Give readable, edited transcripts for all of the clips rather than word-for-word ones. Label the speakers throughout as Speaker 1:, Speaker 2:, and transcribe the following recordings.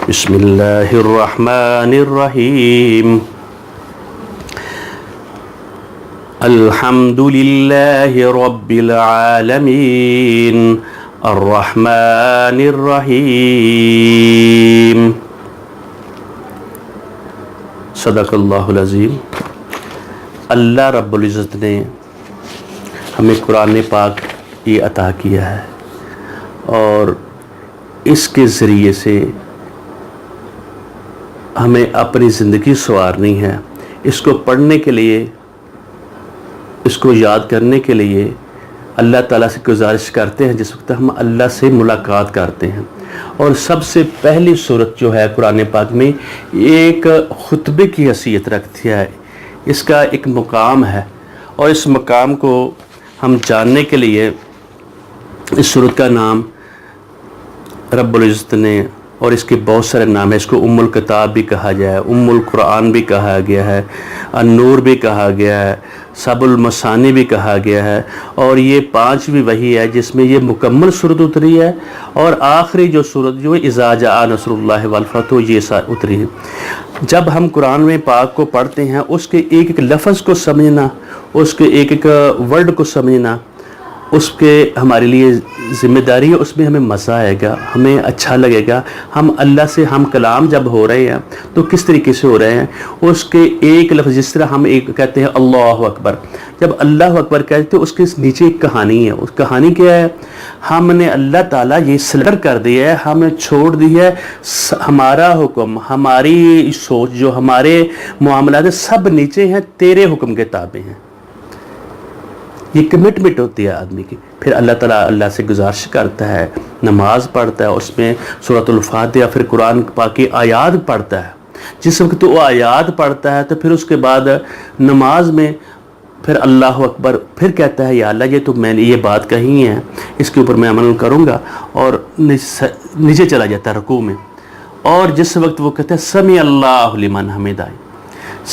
Speaker 1: بسم اللہ الرحمن الرحیم الحمد للہ رب العالمین الرحمن الرحیم صدق اللہ العظیم۔ اللہ رب العزت نے ہمیں قرآن پاک یہ عطا کیا ہے اور اس کے ذریعے سے ہمیں اپنی زندگی سنوارنی ہے۔ اس کو پڑھنے کے لیے، اس کو یاد کرنے کے لیے اللہ تعالیٰ سے گزارش کرتے ہیں جس وقت ہم اللہ سے ملاقات کرتے ہیں۔ اور سب سے پہلی صورت جو ہے قرآن پاک میں ایک خطبے کی حیثیت رکھتی ہے، اس کا ایک مقام ہے، اور اس مقام کو ہم جاننے کے لیے اس صورت کا نام رب العزت نے، اور اس کے بہت سارے نام ہیں، اس کو ام الکتاب بھی کہا گیا ہے، ام القرآن بھی کہا گیا ہے، النور بھی کہا گیا ہے، سب المثانی بھی کہا گیا ہے، اور یہ 5ویں وحی ہے جس میں یہ مکمل صورت اتری ہے، اور آخری جو صورت جو اذا جاء نصر اللہ والفتح یہ اتری ہے۔ جب ہم قرآن میں پاک کو پڑھتے ہیں، اس کے ایک ایک لفظ کو سمجھنا، اس کے ایک ایک ورڈ کو سمجھنا، اس کے ہمارے لیے ذمہ داری ہے۔ اس میں ہمیں مزہ آئے گا، ہمیں اچھا لگے گا۔ ہم اللہ سے ہم کلام جب ہو رہے ہیں تو کس طریقے سے ہو رہے ہیں، اس کے ایک لفظ، جس طرح ہم ایک کہتے ہیں اللہ اکبر، جب اللہ اکبر کہتے ہیں اس کے نیچے ایک کہانی ہے۔ اس کہانی کیا ہے؟ ہم نے اللہ تعالیٰ یہ سلیکٹ کر دیا ہے، ہم نے چھوڑ دی ہے ہمارا حکم، ہماری سوچ، جو ہمارے معاملات ہیں سب نیچے ہیں، تیرے حکم کے تابع ہیں۔ یہ کمٹمنٹ ہوتی ہے آدمی کی۔ پھر اللہ تعالیٰ اللہ سے گزارش کرتا ہے، نماز پڑھتا ہے، اس میں سورۃ الفاتحہ، پھر قرآن پاک کی آیات پڑھتا ہے۔ جس وقت وہ آیات پڑھتا ہے تو پھر اس کے بعد نماز میں پھر اللہ اکبر، پھر کہتا ہے یا اللہ یہ تو میں نے یہ بات کہی ہے، اس کے اوپر میں عمل کروں گا، اور نیچے چلا جاتا ہے رکوع میں۔ اور جس وقت وہ کہتا ہے سمیع اللہ لمن حمدہ،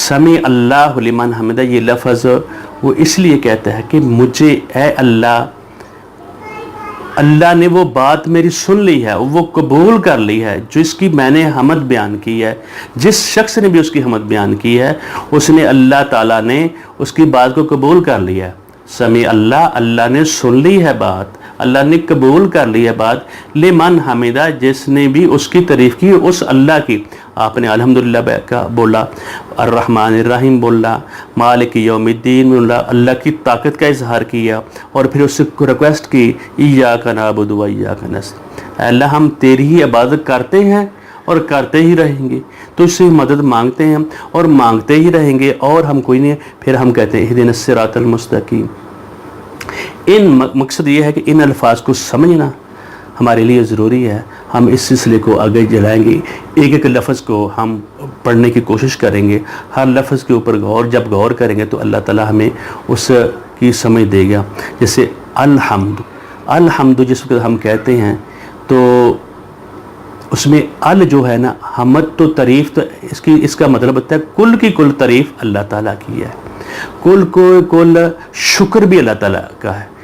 Speaker 1: سمیع اللہ لمن حمدہ، یہ لفظ وہ اس لیے کہتا ہے کہ مجھے اے اللہ، اللہ نے وہ بات میری سن لی ہے، وہ قبول کر لی ہے، جس کی میں نے حمد بیان کی ہے، جس شخص نے بھی اس کی حمد بیان کی ہے، اس نے اللہ تعالیٰ نے اس کی بات کو قبول کر لیا ہے۔ سمیع اللہ، اللہ نے سن لی ہے بات، اللہ نے قبول کر لی ہے بات، لمن حمدہ، جس نے بھی اس کی تعریف کی، اس اللہ کی۔ آپ نے الحمدللہ کا بولا، الرحمن الرحیم بولا، مالک یوم الدین بولا، اللہ کی طاقت کا اظہار کیا، اور پھر اس سے ریکویسٹ کی ایاک نعبد و ایاک نستعین، اے اللہ ہم تیری ہی عبادت کرتے ہیں اور کرتے ہی رہیں گے، تو اس سے مدد مانگتے ہیں اور مانگتے ہی رہیں گے، اور ہم کوئی نہیں۔ پھر ہم کہتے ہیں اہدنا الصراط المستقیم۔ مقصد یہ ہے کہ ان الفاظ کو سمجھنا ہمارے لیے ضروری ہے۔ ہم اس سلسلے کو آگے جلائیں گے، ایک ایک لفظ کو ہم پڑھنے کی کوشش کریں گے، ہر لفظ کے اوپر جب غور کریں گے تو اللہ تعالیٰ ہمیں اس کی سمجھ دے گا۔ جیسے الحمد جس وقت ہم کہتے ہیں تو اس میں جو ہے نا، حمد تو تعریف، تو اس کا مطلب ہوتا ہے کل کی کل تعریف اللہ تعالیٰ کی ہے، کل شکر بھی اللہ تعالیٰ کا ہے۔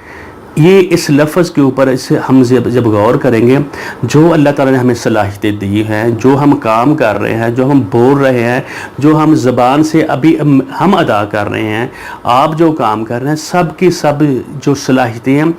Speaker 1: یہ اس لفظ کے اوپر ہم جب غور کریں گے، جو اللہ تعالیٰ نے ہمیں صلاحیتیں دی ہیں، جو ہم کام کر رہے ہیں، جو ہم بول رہے ہیں، جو ہم زبان سے ابھی ہم ادا کر رہے ہیں، آپ جو کام کر رہے ہیں، سب کی سب جو صلاحیتیں ہیں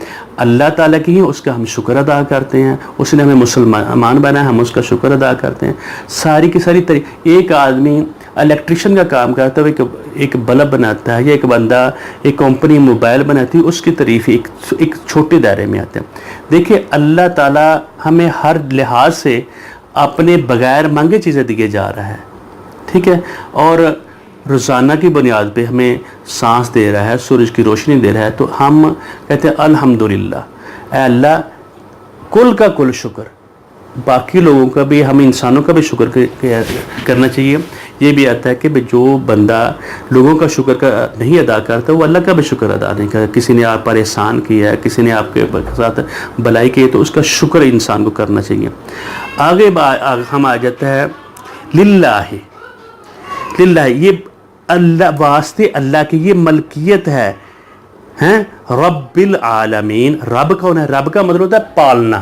Speaker 1: اللہ تعالیٰ کی ہیں، اس کا ہم شکر ادا کرتے ہیں۔ اس نے ہمیں مسلمان بنایا، ہم اس کا شکر ادا کرتے ہیں۔ ساری کی ساری ایک آدمی الیکٹریشین کا کام کرتا ہے، ایک بلب بناتا ہے، یا ایک بندہ ایک کمپنی موبائل بناتی ہے، اس کی تعریف ایک چھوٹے دائرے میں آتے ہیں۔ دیکھیں اللہ تعالیٰ ہمیں ہر لحاظ سے اپنے بغیر مانگے چیزیں دیے جا رہا ہے، ٹھیک ہے، اور روزانہ کی بنیاد پہ ہمیں سانس دے رہا ہے، سورج کی روشنی دے رہا ہے، تو ہم کہتے ہیں الحمدللہ، اے اللہ کل کا کل شکر۔ باقی لوگوں کا بھی، ہم انسانوں کا بھی شکر کرنا چاہیے۔ یہ بھی آتا ہے کہ جو بندہ لوگوں کا شکر نہیں ادا کرتا، وہ اللہ کا بھی شکر ادا نہیں کرتا۔ کسی نے آپ پر احسان کیا ہے، کسی نے آپ کے ساتھ بھلائی کی ہے، تو اس کا شکر انسان کو کرنا چاہیے۔ آگے ہم آ جاتا ہے للہ، یہ اللہ واسطے اللہ کی یہ ملکیت ہے، رب العالمین۔ رب کون ہے؟ رب کا مطلب ہوتا ہے پالنا،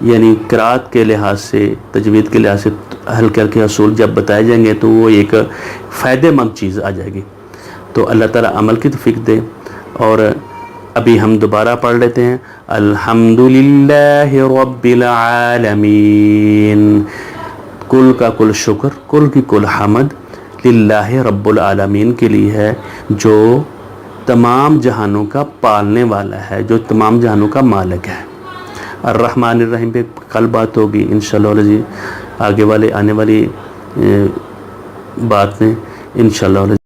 Speaker 1: یعنی قرات کے لحاظ سے، تجوید کے لحاظ سے ہلکے ہلکے اصول جب بتائے جائیں گے تو وہ ایک فائدہ مند چیز آ جائے گی۔ تو اللہ تعالیٰ عمل کی توفیق دے۔ اور ابھی ہم دوبارہ پڑھ لیتے ہیں، الحمدللہ رب العالمین، کل کا کل شکر، کل کی کل حمد للہ رب العالمین کے لیے ہے، جو تمام جہانوں کا پالنے والا ہے، جو تمام جہانوں کا مالک ہے۔ الرحمن الرحیم پہ کل بات ہوگی انشاءاللہ، آگے والے آنے والی بات میں انشاءاللہ۔